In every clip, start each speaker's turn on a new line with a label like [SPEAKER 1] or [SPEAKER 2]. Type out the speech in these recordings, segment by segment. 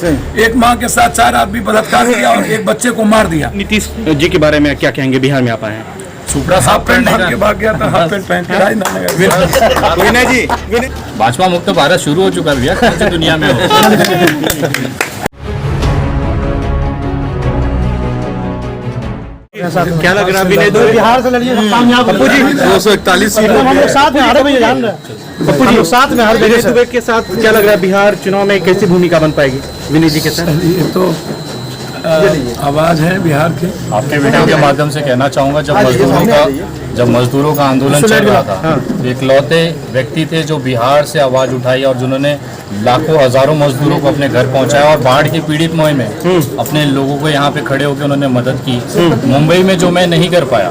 [SPEAKER 1] एक माँ के साथ 4 आदमी बलात्कार किया और एक बच्चे को मार दिया।
[SPEAKER 2] नीतीश जी के बारे में क्या कहेंगे? बिहार में आप आए हैं,
[SPEAKER 1] सुपड़ा हाफ पैंट पहन के भाग गया था, हाफ पैंट पहन के राज ना
[SPEAKER 2] विनय जी।
[SPEAKER 3] भाजपा मुक्त भारत शुरू हो चुका भैया, कौन सी दुनिया में हो।
[SPEAKER 2] क्या लग रहा है विनय दुबे
[SPEAKER 4] बिहार से लड़िए पप्पू जी
[SPEAKER 2] 241 सीट
[SPEAKER 4] हम लोग साथ में हर बजे जान रहे हैं। पप्पू जी साथ में हर
[SPEAKER 2] विनय दुबे के साथ क्या लग रहा है बिहार चुनाव में कैसी भूमिका बन पाएगी विनय जी के साथ?
[SPEAKER 1] ये तो आवाज है बिहार की।
[SPEAKER 3] आपके वीडियो के माध्यम से कहना चाहूँगा, जब मजदूरों का आंदोलन चल रहा था, इकलौते व्यक्ति थे जो बिहार से आवाज उठाई और जिन्होंने लाखों हजारों मजदूरों को अपने घर पहुंचाया और बाढ़ की पीड़ित मुहिम में अपने लोगों को यहाँ पे खड़े होकर उन्होंने मदद की। मुंबई में जो मैं नहीं कर पाया,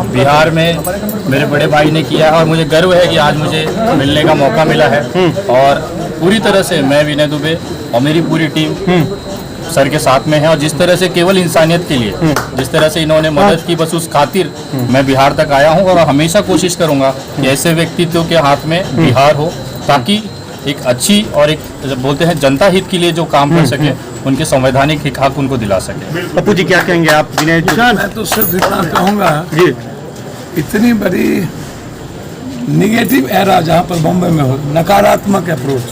[SPEAKER 3] बिहार में मेरे बड़े भाई ने किया है और मुझे गर्व है कि आज मुझे मिलने का मौका मिला है। और पूरी तरह से मैं विनय दुबे और मेरी पूरी टीम सर के साथ में है, और जिस तरह से केवल इंसानियत के लिए जिस तरह से इन्होंने मदद की, बस उस खातिर मैं बिहार तक आया हूं और हमेशा कोशिश करूंगा कि ऐसे व्यक्तित्व के हाथ में बिहार हो, ताकि एक अच्छी और एक बोलते हैं जनता हित के लिए जो काम कर सके, उनके संवैधानिक हक उनको दिला सके।
[SPEAKER 2] पप्पू जी क्या कहेंगे आप विनय?
[SPEAKER 1] मैं तो सिर्फ इतना कहूँगा जी, इतनी बड़ी निगेटिव एरा जहाँ पर बॉम्बे में हो, नकारात्मक अप्रोच,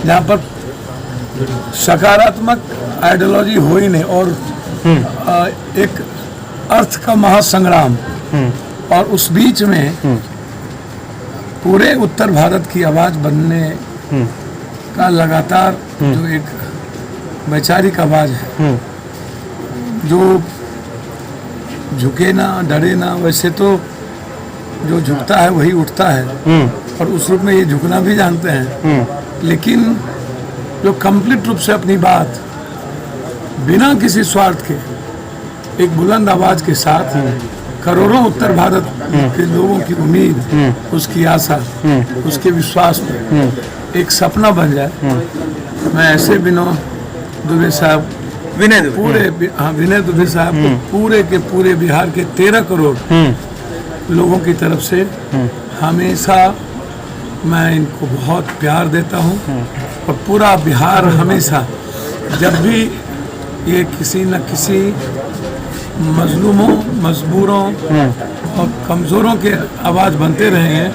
[SPEAKER 1] जहाँ पर सकारात्मक आइडियोलॉजी हो ही नहीं, और एक अर्थ का महासंग्राम, और उस बीच में पूरे उत्तर भारत की आवाज बनने का लगातार जो एक वैचारिक आवाज है, जो झुके ना डरे ना, वैसे तो जो झुकता है वही उठता है, और उस रूप में ये झुकना भी जानते हैं, लेकिन जो कंप्लीट रूप से अपनी बात बिना किसी स्वार्थ के एक बुलंद आवाज के साथ करोड़ों उत्तर भारत के लोगों की उम्मीद, उसकी आशा, उसके विश्वास पर एक सपना बन जाए। मैं ऐसे विनय दुबे साहब विनय दुबे साहब को पूरे के पूरे बिहार के 13 करोड़ लोगों की तरफ से हमेशा मैं इनको बहुत प्यार देता हूँ, और पूरा बिहार हमेशा जब भी ये किसी न किसी मजलूमों, मजबूरों और कमज़ोरों के आवाज़ बनते रहे हैं,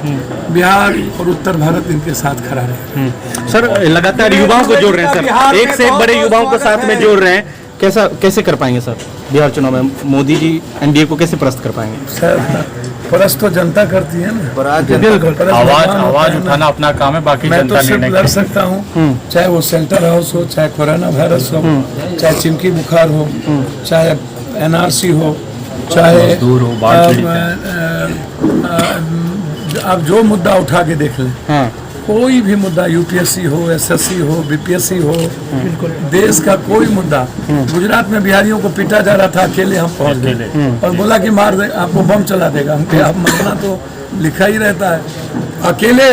[SPEAKER 1] बिहार और उत्तर भारत इनके साथ खड़ा रहे।
[SPEAKER 2] सर लगातार युवाओं को जोड़ रहे हैं सर, एक से एक बड़े युवाओं को साथ में जोड़ रहे हैं, कैसे कर पाएंगे सर बिहार चुनाव में? मोदी जी एनडीए को कैसे परास्त कर पाएंगे?
[SPEAKER 1] सर परस्त तो जनता करती है ना,
[SPEAKER 3] आवाज उठाना अपना काम है, बाकी
[SPEAKER 1] मैं तो सिर्फ लड़ सकता हूँ, चाहे वो सेंटर हाउस हो, चाहे कोरोना वायरस हो, चाहे चिमकी बुखार हो, चाहे एनआरसी हो, चाहे आप जो मुद्दा उठा के देख लें, कोई भी मुद्दा, यूपीएससी हो, एसएससी हो, बीपीएससी हो, देश का कोई मुद्दा। गुजरात में बिहारियों को पीटा जा रहा था, अकेले हम पहुंच गए और बोला कि मार दे, आपको बम चला देगा। हम आप मरना तो लिखा ही रहता है, अकेले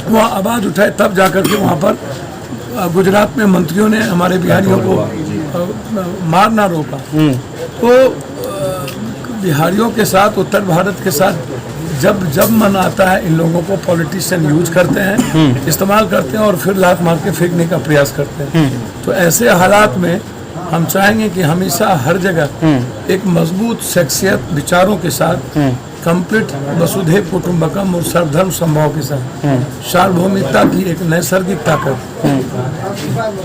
[SPEAKER 1] वहाँ आवाज़ उठाए तब जाकर के वहाँ पर गुजरात में मंत्रियों ने हमारे बिहारियों को मारना रोका। तो बिहारियों के साथ, उत्तर भारत के साथ जब मन आता है, इन लोगों को पॉलिटिशियन यूज करते हैं, इस्तेमाल करते हैं और फिर लात मार के फेंकने का प्रयास करते हैं। तो ऐसे हालात में हम चाहेंगे कि हमेशा हर जगह एक मजबूत शख्सियत, विचारों के साथ, कंप्लीट वसुधैव कुटुंबकम और सर्वधर्म संभाव के साथ, सार्वभौमिकता की एक नैसर्गिक ताकत,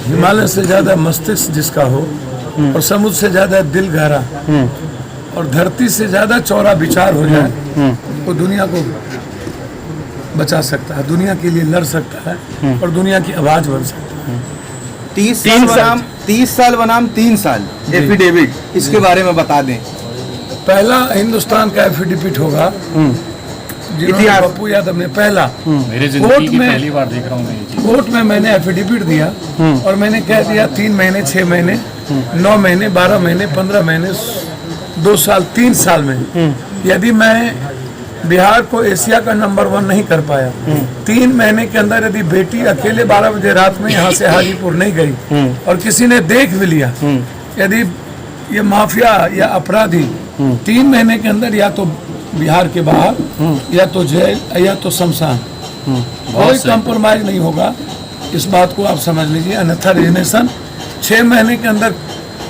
[SPEAKER 1] हिमालय से ज्यादा मस्तिष्क जिसका हो और समुद्र से ज्यादा दिल गहरा और धरती से ज्यादा चौड़ा विचार हो जाए, वो दुनिया को बचा सकता है, दुनिया के लिए लड़ सकता है और दुनिया की आवाज बन सकता है।
[SPEAKER 5] 30 साल बनाम 3 साल एफिडेविट, इसके बारे में बता दें।
[SPEAKER 1] पहला हिंदुस्तान का एफिडेविट होगा, जिन्होंने पप्पू यादव ने पहला
[SPEAKER 3] मेरे जिंदगी की पहली बार देख रहा हूँ मैं ये चीज़।
[SPEAKER 1] कोर्ट में मैंने एफिडेविट दिया और मैंने कह दिया 3 महीने, 6 महीने, 9 महीने, 12 महीने, 15 महीने, 2 साल, 3 साल में यदि मैं बिहार को एशिया का नंबर 1 नहीं कर पाया, 3 महीने के अंदर यदि बेटी अकेले 12 बजे रात में यहाँ से हाजीपुर नहीं गई और किसी ने देख भी लिया, यदि ये माफिया या अपराधी 3 महीने के अंदर या तो बिहार के बाहर, या तो जेल, या तो शमशान, कोई कंप्रोमाइज नहीं होगा। इस बात को आप समझ लीजिए, अन्यथा रिजनेशन 6 महीने के अंदर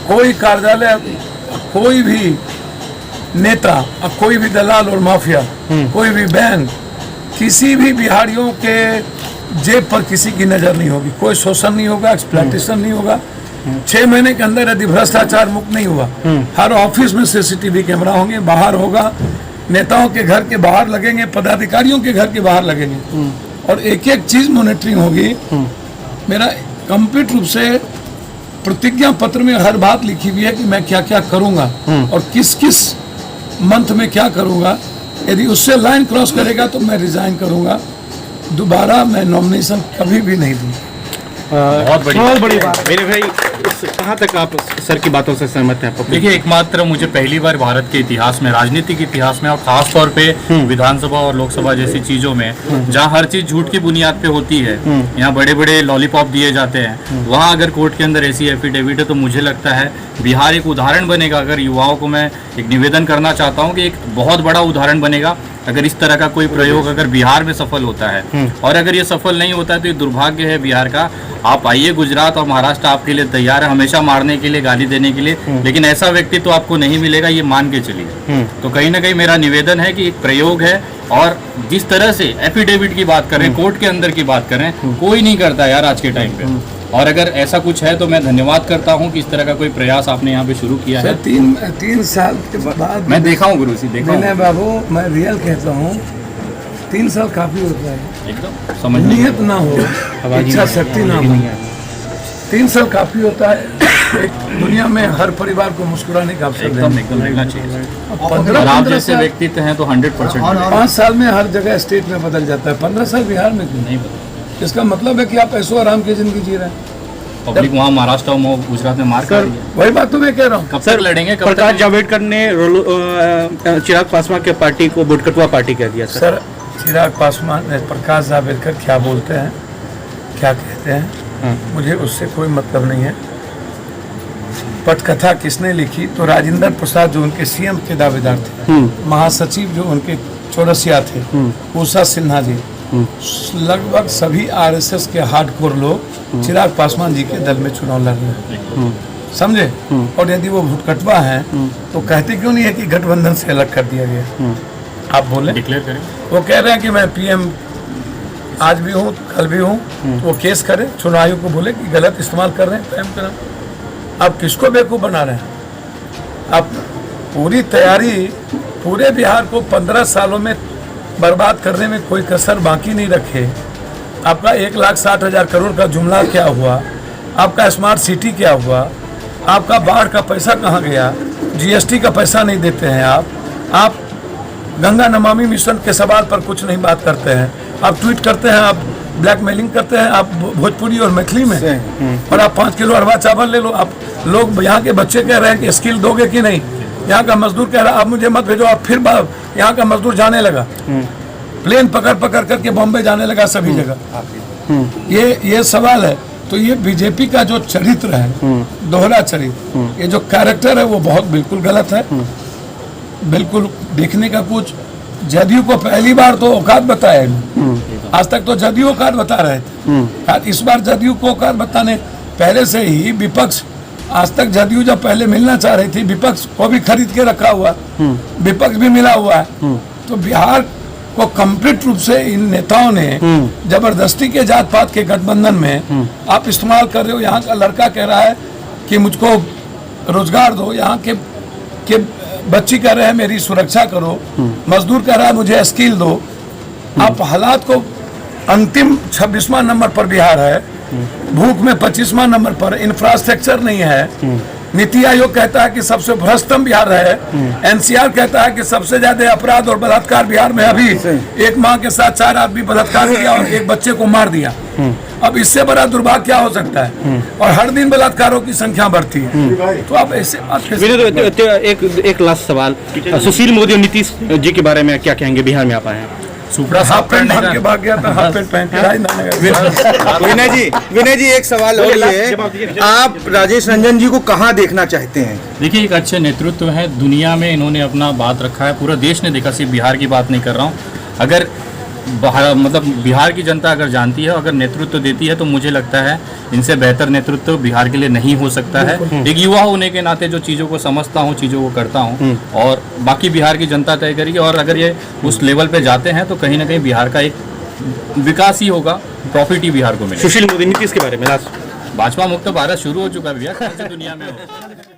[SPEAKER 1] कोई कार्यालय, कोई भी नेता, कोई भी दलाल और माफिया, कोई भी बैंक, किसी भी बिहारियों के जेब पर किसी की नजर नहीं होगी, कोई शोषण नहीं होगा, एक्सप्लॉयटेशन नहीं होगा। 6 महीने के अंदर यदि भ्रष्टाचार मुक्त नहीं हुआ, हर ऑफिस में CCTV कैमरा होंगे, बाहर होगा, नेताओं के घर के बाहर लगेंगे, पदाधिकारियों के घर के बाहर लगेंगे, और एक एक चीज मॉनिटरिंग होगी। मेरा कंप्लीट रूप से प्रतिज्ञा पत्र में हर बात लिखी हुई है कि मैं क्या क्या करूंगा और किस किस मंथ में क्या करूंगा। यदि उससे लाइन क्रॉस करेगा तो मैं रिजाइन करूंगा, दोबारा मैं नॉमिनेशन कभी भी नहीं दूंगा।
[SPEAKER 3] बहुत बड़ी बात।
[SPEAKER 2] मेरे भाई, कहाँ तक आप सर की बातों से सहमत हैं?
[SPEAKER 3] देखिए, एकमात्र मुझे पहली बार भारत के इतिहास में, राजनीतिक इतिहास में, और खास तौर पे विधानसभा और लोकसभा जैसी चीजों में जहां हर चीज झूठ की बुनियाद पे होती है, यहाँ बड़े बड़े लॉलीपॉप दिए जाते हैं, वहां अगर कोर्ट के अंदर ऐसी एफिडेविट है तो मुझे लगता है बिहार एक उदाहरण बनेगा। अगर युवाओं को मैं एक निवेदन करना चाहता हूँ कि एक बहुत बड़ा उदाहरण बनेगा अगर इस तरह का कोई प्रयोग अगर बिहार में सफल होता है। और अगर ये सफल नहीं होता है तो ये दुर्भाग्य है बिहार का। आप आइए, गुजरात और महाराष्ट्र आपके लिए तैयार है हमेशा मारने के लिए, गाली देने के लिए, लेकिन ऐसा व्यक्ति तो आपको नहीं मिलेगा, ये मान के चलिए। तो कहीं ना कहीं मेरा निवेदन है कि एक प्रयोग है, और जिस तरह से एफिडेविट की बात करें, कोर्ट के अंदर की बात करें, कोई नहीं करता यार आज के टाइम पे। और अगर ऐसा कुछ है तो मैं धन्यवाद करता हूँ कि इस तरह का कोई प्रयास आपने यहाँ पे शुरू किया है।
[SPEAKER 1] 3 साल के बाद
[SPEAKER 3] मैं देखा हूँ गुरु जी, देखा हूँ।
[SPEAKER 1] बाबू, मैं रियल कहता हूँ, 3 साल काफी होता है।
[SPEAKER 3] एकदम समझ
[SPEAKER 1] नियत ना हो, इच्छा शक्ति ना हो, 3 साल काफी होता है। एक दुनिया में हर परिवार को मुस्कुराने का अवसर
[SPEAKER 3] एकदम एकदम मिलना चाहिए।
[SPEAKER 1] 15
[SPEAKER 3] जैसे व्यक्तित्व हैं तो 100%
[SPEAKER 1] 5 साल में हर जगह स्टेट में बदल जाता है, 15 साल बिहार में क्यों?
[SPEAKER 3] नहीं पता।
[SPEAKER 1] इसका मतलब है कि आप ऐसो आराम की जिंदगी जी रहे हैं।
[SPEAKER 3] पब्लिक वहाँ महाराष्ट्र और गुजरात में मार कर रही है।
[SPEAKER 1] वही बात तो मैं कह रहा हूँ।
[SPEAKER 3] कब तक लड़ेंगे? कब
[SPEAKER 2] प्रकाश
[SPEAKER 3] तक?
[SPEAKER 2] जावड़ेकर ने चिराग पासवान के पार्टी को बुटकटवा पार्टी कह दिया
[SPEAKER 1] सर, चिराग पासवान, प्रकाश जावड़ेकर क्या बोलते हैं, क्या कहते हैं, मुझे उससे कोई मतलब नहीं है। पटकथा किसने लिखी? तो राजेंद्र प्रसाद जो उनके CM के दावेदार थे, महासचिव जो उनके चौरसिया थे, उषा सिन्हा जी, लगभग सभी RSS के हार्डकोर लोग चिराग पासवान जी के दल में चुनाव लड़ रहे हैं, समझे? और यदि वो भुटकटवा हैं तो कहते क्यों नहीं है कि गठबंधन से अलग कर दिया गया? आप बोले,
[SPEAKER 3] डिक्लेयर करें।
[SPEAKER 1] वो कह रहे हैं कि मैं PM आज भी हूँ, कल भी हूँ, तो वो केस करे, चुनाव आयोग को बोले कि गलत इस्तेमाल कर रहे हैं PM का नाम। आप किसको बेवकूफ़ बना रहे हैं? आप पूरी तैयारी, पूरे बिहार को 15 सालों में बर्बाद करने में कोई कसर बाकी नहीं रखे। आपका 1,60,000 करोड़ का जुमला क्या हुआ? आपका स्मार्ट सिटी क्या हुआ? आपका बाढ़ का पैसा कहाँ गया? GST का पैसा नहीं देते हैं आप गंगा नमामि मिशन के सवाल पर कुछ नहीं बात करते हैं। आप ट्वीट करते हैं, आप ब्लैकमेलिंग करते हैं, आप भोजपुरी और मैथिली में, और आप 5 किलो अरवा चावल ले लो। आप लोग, यहाँ के बच्चे कह रहे हैं कि स्किल दोगे कि नहीं, यहाँ का मजदूर कह रहा है आप मुझे मत भेजो। आप फिर यहाँ का मजदूर जाने लगा, प्लेन पकड़ पकड़ करके बॉम्बे जाने लगा सभी जगह। ये सवाल है। तो ये बीजेपी का जो चरित्र है, दोहरा चरित्र, ये जो कैरेक्टर है वो बहुत बिल्कुल गलत है, बिल्कुल देखने का कुछ। जदयू को पहली बार तो औकात बताया, आज तक तो जदयू औकात बता रहे थे, इस बार जदयू को औकात बताने पहले से ही विपक्ष, आज तक जदयू जब पहले मिलना चाह रही थी, विपक्ष को भी खरीद के रखा हुआ, विपक्ष भी मिला हुआ है। तो बिहार को कंप्लीट रूप से इन नेताओं ने जबरदस्ती के जात पात के गठबंधन में आप इस्तेमाल कर रहे हो। यहाँ का लड़का कह रहा है कि मुझको रोजगार दो, यहाँ के बच्ची कह रहे हैं मेरी सुरक्षा करो, मजदूर कह रहा है मुझे स्किल दो। आप हालात को, अंतिम 26वां नंबर पर बिहार है, भूख में 25वां नंबर पर, इंफ्रास्ट्रक्चर नहीं है। नीति आयोग कहता है कि सबसे भ्रष्टम बिहार है, NCR कहता है कि सबसे ज्यादा अपराध और बलात्कार बिहार में। अभी एक माँ के साथ 4 आदमी बलात्कार किया और एक बच्चे को मार दिया। अब इससे बड़ा दुर्भाग्य क्या हो सकता है? और हर दिन बलात्कारों की संख्या बढ़ती है। तो आप ऐसे बात कैसे?
[SPEAKER 2] एक लास्ट सवाल, सुशील मोदी और नीतीश जी के बारे में क्या कहेंगे? बिहार में आप आए हैं,
[SPEAKER 3] सुपड़ा
[SPEAKER 1] हाफ पैंट पहन के भाग गया था, हाफ पैंट पहन के।
[SPEAKER 5] विनय जी एक सवाल और ये है, आप राजेश रंजन जी को कहाँ देखना चाहते हैं?
[SPEAKER 3] देखिए, एक अच्छे नेतृत्व है, दुनिया में इन्होंने अपना बात रखा है, पूरा देश ने देखा, सिर्फ बिहार की बात नहीं कर रहा हूँ। अगर मतलब बिहार की जनता अगर जानती है, अगर नेतृत्व देती है, तो मुझे लगता है इनसे बेहतर नेतृत्व बिहार के लिए नहीं हो सकता है। एक युवा होने के नाते जो चीज़ों को समझता हूँ, चीज़ों को करता हूँ, और बाकी बिहार की जनता तय करेगी। और अगर ये उस लेवल पे जाते हैं तो कहीं ना कहीं बिहार का एक विकास ही होगा, प्रॉफिट ही बिहार को मिलेगा।
[SPEAKER 2] सुशील मोदी नीतीश के बारे में लास्ट
[SPEAKER 3] भाजपा मुक्त भारत शुरू हो चुका है भैया, कौन सी दुनिया में हो।